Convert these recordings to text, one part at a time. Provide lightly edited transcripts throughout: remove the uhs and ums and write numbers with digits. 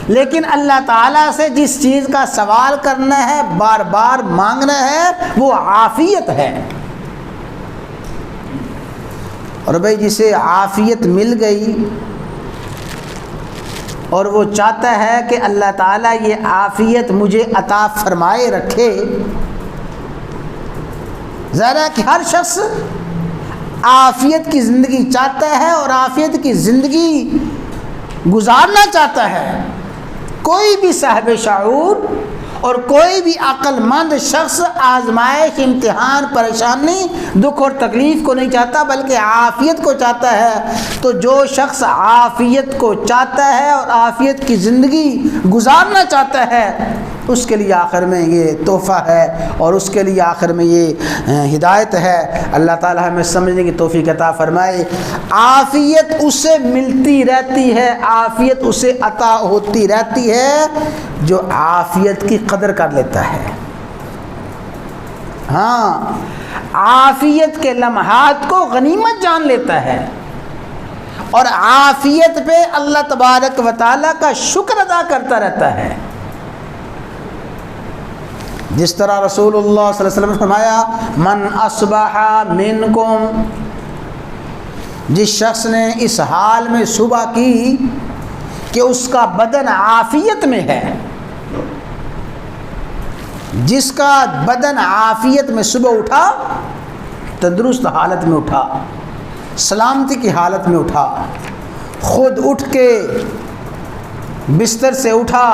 لیکن اللہ تعالیٰ سے جس چیز کا سوال کرنا ہے، بار بار مانگنا ہے، وہ عافیت ہے۔ اور بھائی جسے عافیت مل گئی اور وہ چاہتا ہے کہ اللہ تعالیٰ یہ عافیت مجھے عطا فرمائے رکھے، ذرا کہ ہر شخص عافیت کی زندگی چاہتا ہے اور عافیت کی زندگی گزارنا چاہتا ہے۔ کوئی بھی صاحب شعور اور کوئی بھی عقل مند شخص آزمائش، امتحان، پریشانی، دکھ اور تکلیف کو نہیں چاہتا بلکہ عافیت کو چاہتا ہے۔ تو جو شخص عافیت کو چاہتا ہے اور عافیت کی زندگی گزارنا چاہتا ہے، اس کے لیے آخر میں یہ تحفہ ہے اور اس کے لیے آخر میں یہ ہدایت ہے۔ اللہ تعالی ہمیں سمجھنے کی توفیق عطا فرمائے۔ عافیت اسے ملتی رہتی ہے، عافیت اسے عطا ہوتی رہتی ہے جو عافیت کی قدر کر لیتا ہے۔ ہاں، عافیت کے لمحات کو غنیمت جان لیتا ہے اور عافیت پہ اللہ تبارک و تعالیٰ کا شکر ادا کرتا رہتا ہے۔ جس طرح رسول اللہ صلی اللہ علیہ وسلم نے فرمایا، من اصبح منکم، جس شخص نے اس حال میں صبح کی کہ اس کا بدن عافیت میں ہے، جس کا بدن عافیت میں صبح اٹھا، تندرست حالت میں اٹھا، سلامتی کی حالت میں اٹھا، خود اٹھ کے بستر سے اٹھا،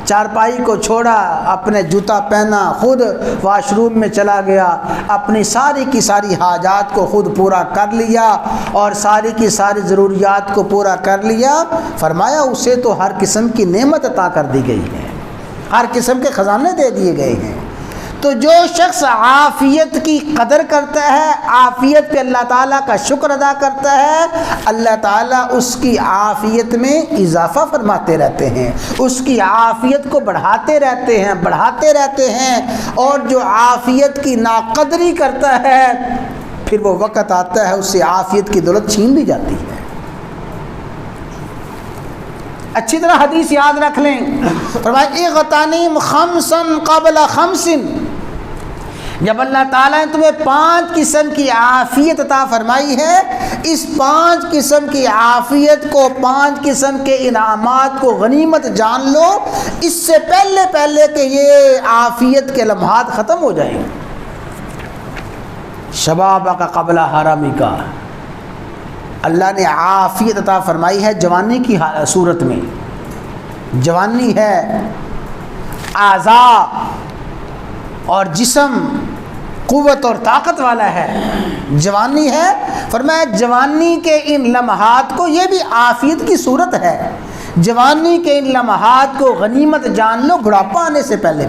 چارپائی کو چھوڑا، اپنے جوتا پہنا، خود واش روم میں چلا گیا، اپنی ساری کی ساری حاجات کو خود پورا کر لیا اور ساری کی ساری ضروریات کو پورا کر لیا، فرمایا اسے تو ہر قسم کی نعمت عطا کر دی گئی ہے، ہر قسم کے خزانے دے دیے گئے ہیں۔ تو جو شخص عافیت کی قدر کرتا ہے، عافیت پہ اللہ تعالیٰ کا شکر ادا کرتا ہے، اللہ تعالیٰ اس کی عافیت میں اضافہ فرماتے رہتے ہیں، اس کی عافیت کو بڑھاتے رہتے ہیں۔ اور جو عافیت کی ناقدری کرتا ہے، پھر وہ وقت آتا ہے اس سے عافیت کی دولت چھین لی جاتی ہے۔ اچھی طرح حدیث یاد رکھ لیں، فرمایا اغتنم خمسا قبل خمس، جب اللہ تعالیٰ نے تمہیں 5 قسم کی عافیت عطا فرمائی ہے، اس 5 قسم کی عافیت کو، 5 قسم کے انعامات کو غنیمت جان لو، اس سے پہلے کہ یہ عافیت کے لمحات ختم ہو جائیں۔ شبابہ کا قبل حرمی کا، اللہ نے عافیت عطا فرمائی ہے جوانی کی صورت میں۔ جوانی ہے، اعضاء اور جسم قوت اور طاقت والا ہے، جوانی ہے، فرمایا جوانی کے ان لمحات کو، یہ بھی عافیت کی صورت ہے، جوانی کے ان لمحات کو غنیمت جان لو بڑھاپا آنے سے پہلے۔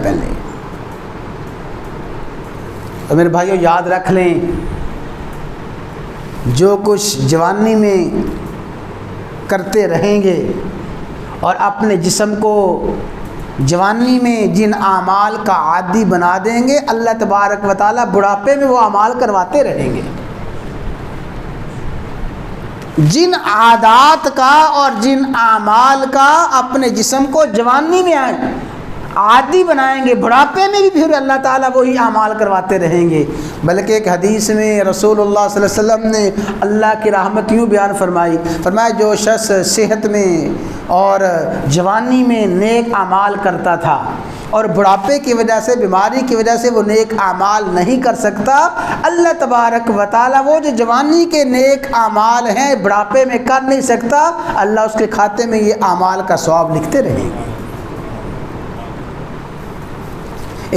تو میرے بھائیو یاد رکھ لیں، جو کچھ جوانی میں کرتے رہیں گے اور اپنے جسم کو جوانی میں جن اعمال کا عادی بنا دیں گے، اللہ تبارک و تعالیٰ بڑھاپے میں وہ اعمال کرواتے رہیں گے۔ جن عادات کا اور جن اعمال کا اپنے جسم کو جوانی میں عادی بنائیں گے، بڑھاپے میں بھی پھر اللہ تعالیٰ وہی اعمال کرواتے رہیں گے۔ بلکہ ایک حدیث میں رسول اللہ صلی اللہ علیہ وسلم نے اللہ کی رحمت یوں بیان فرمایا جو شخص صحت میں اور جوانی میں نیک اعمال کرتا تھا اور بڑھاپے کی وجہ سے، بیماری کی وجہ سے وہ نیک اعمال نہیں کر سکتا، اللہ تبارک و تعالیٰ وہ جو جوانی کے نیک اعمال ہیں بڑھاپے میں کر نہیں سکتا، اللہ اس کے کھاتے میں یہ اعمال کا ثواب لکھتے رہیں گے۔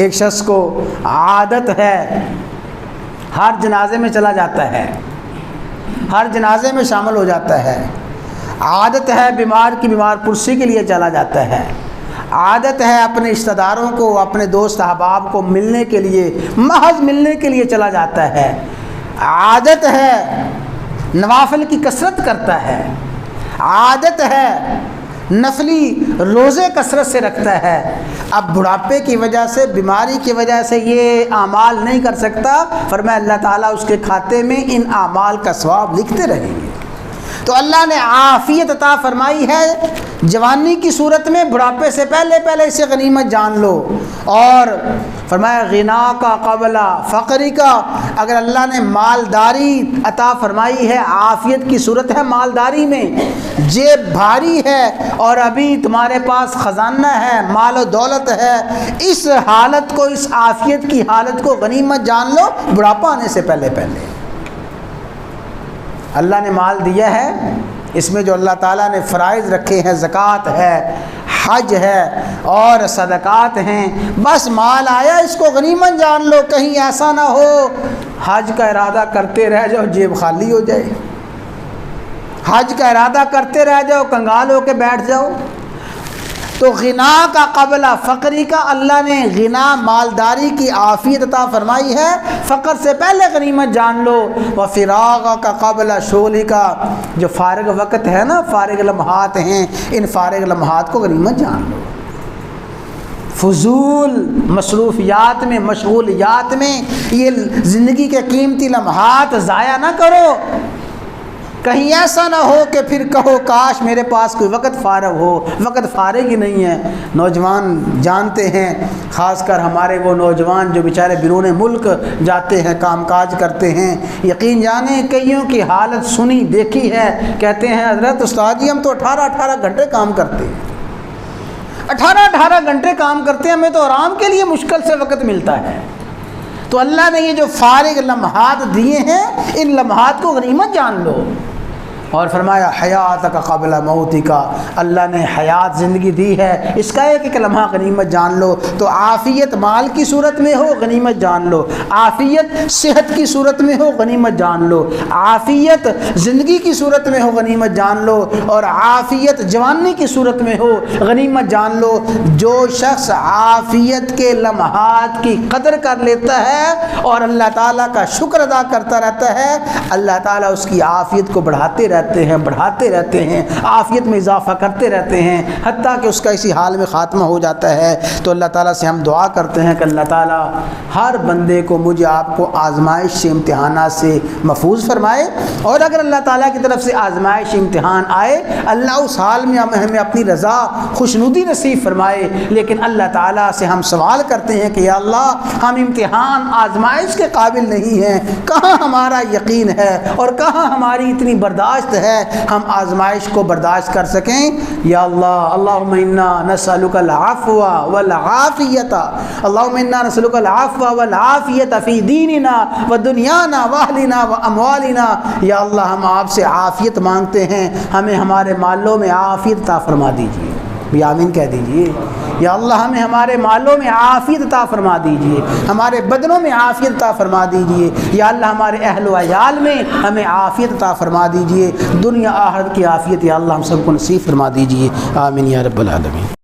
ایک شخص کو عادت ہے، ہر جنازے میں چلا جاتا ہے، ہر جنازے میں شامل ہو جاتا ہے، عادت ہے بیمار کی بیمار پرسی کے لیے چلا جاتا ہے، عادت ہے اپنے رشتہ داروں کو، اپنے دوست احباب کو ملنے کے لیے، محض ملنے کے لیے چلا جاتا ہے، عادت ہے نوافل کی کثرت کرتا ہے، عادت ہے نفلی روزے کثرت سے رکھتا ہے۔ اب بڑھاپے کی وجہ سے، بیماری کی وجہ سے یہ اعمال نہیں کر سکتا، فرمایا اللہ تعالیٰ اس کے کھاتے میں ان اعمال کا ثواب لکھتے رہیں گے۔ تو اللہ نے عافیت عطا فرمائی ہے جوانی کی صورت میں، بڑھاپے سے پہلے اسے غنیمت جان لو. اور فرمایا غنا کا قبل فقری کا، اگر اللہ نے مالداری عطا فرمائی ہے، عافیت کی صورت ہے مالداری میں، جیب بھاری ہے اور ابھی تمہارے پاس خزانہ ہے، مال و دولت ہے، اس حالت کو، اس عافیت کی حالت کو غنیمت جان لو بڑھاپا آنے سے پہلے. اللہ نے مال دیا ہے، اس میں جو اللہ تعالیٰ نے فرائض رکھے ہیں، زکوٰۃ ہے، حج ہے اور صدقات ہیں، بس مال آیا اس کو غنیمت جان لو. کہیں ایسا نہ ہو حج کا ارادہ کرتے رہ جاؤ جیب خالی ہو جائے، حج کا ارادہ کرتے رہ جاؤ کنگال ہو کے بیٹھ جاؤ. تو غنا کا قبل فقری کا، اللہ نے غنا مالداری کی عافیت عطا فرمائی ہے، فقر سے پہلے غنیمت جان لو. وفراغ کا قبل شغلی کا، جو فارغ وقت ہے نا، فارغ لمحات ہیں، ان فارغ لمحات کو غنیمت جان لو. فضول مصروفیات میں، مشغولیات میں یہ زندگی کے قیمتی لمحات ضائع نہ کرو. کہیں ایسا نہ ہو کہ پھر کہو کاش میرے پاس کوئی وقت فارغ ہو. وقت فارغ ہی نہیں ہے. نوجوان جانتے ہیں، خاص کر ہمارے وہ نوجوان جو بیچارے بیرون ملک جاتے ہیں، کام کاج کرتے ہیں، یقین جانیں کئیوں کی حالت سنی دیکھی ہے، کہتے ہیں حضرت استاد جی ہم تو 18 گھنٹے کام کرتے ہیں، 18 گھنٹے کام کرتے ہیں، ہمیں تو آرام کے لیے مشکل سے وقت ملتا ہے. تو اللہ نے یہ جو فارغ لمحات دیے ہیں، ان لمحات کو غنیمت جان لو. اور فرمایا حیات کا قبل موتی کا، اللہ نے حیات زندگی دی ہے، اس کا ایک ایک لمحہ غنیمت جان لو. تو عافیت مال کی صورت میں ہو غنیمت جان لو، عافیت صحت کی صورت میں ہو غنیمت جان لو، عافیت زندگی کی صورت میں ہو غنیمت جان لو، اور عافیت جوانی کی صورت میں ہو غنیمت جان لو. جو شخص عافیت کے لمحات کی قدر کر لیتا ہے اور اللہ تعالیٰ کا شکر ادا کرتا رہتا ہے، اللہ تعالیٰ اس کی عافیت کو بڑھاتے رہتے ہیں، عافیت میں اضافہ کرتے رہتے ہیں، حتیٰ کہ اس کا اسی حال میں خاتمہ ہو جاتا ہے. تو اللہ تعالیٰ سے ہم دعا کرتے ہیں کہ اللہ تعالیٰ ہر بندے کو، مجھے آپ کو آزمائش سے، امتحانات سے محفوظ فرمائے. اور اگر اللہ تعالیٰ کی طرف سے آزمائش امتحان آئے، اللہ اس حال میں ہمیں اپنی رضا خوشنودی نصیب فرمائے. لیکن اللہ تعالیٰ سے ہم سوال کرتے ہیں کہ یا اللہ ہم امتحان آزمائش کے قابل نہیں ہیں، کہاں ہمارا یقین ہے اور کہاں ہماری اتنی برداشت ہے ہم آزمائش کو برداشت کر سکیں. یا اللہ، اللہم انا نسألک العفو والعافیت، اللہم انا نسألک العفو والعافیت فی دیننا و دنیانا و اہلنا و اموالنا. یا اللہ ہم آپ سے عافیت مانگتے ہیں، ہمیں ہمارے مالوں میں عافیت عطا فرما دیجیے. آمین کہہ دیجیے. یا اللہ ہمیں ہمارے مالوں میں عافیت عطا فرما دیجیے، ہمارے بدنوں میں عافیت عطا فرما دیجیے. یا اللہ ہمارے اہل و عیال میں ہمیں عافیت عطا فرما دیجیے، دنیا آخرت کی عافیت یا اللہ ہم سب کو نصیب فرما دیجیے. آمین یا رب العالمین.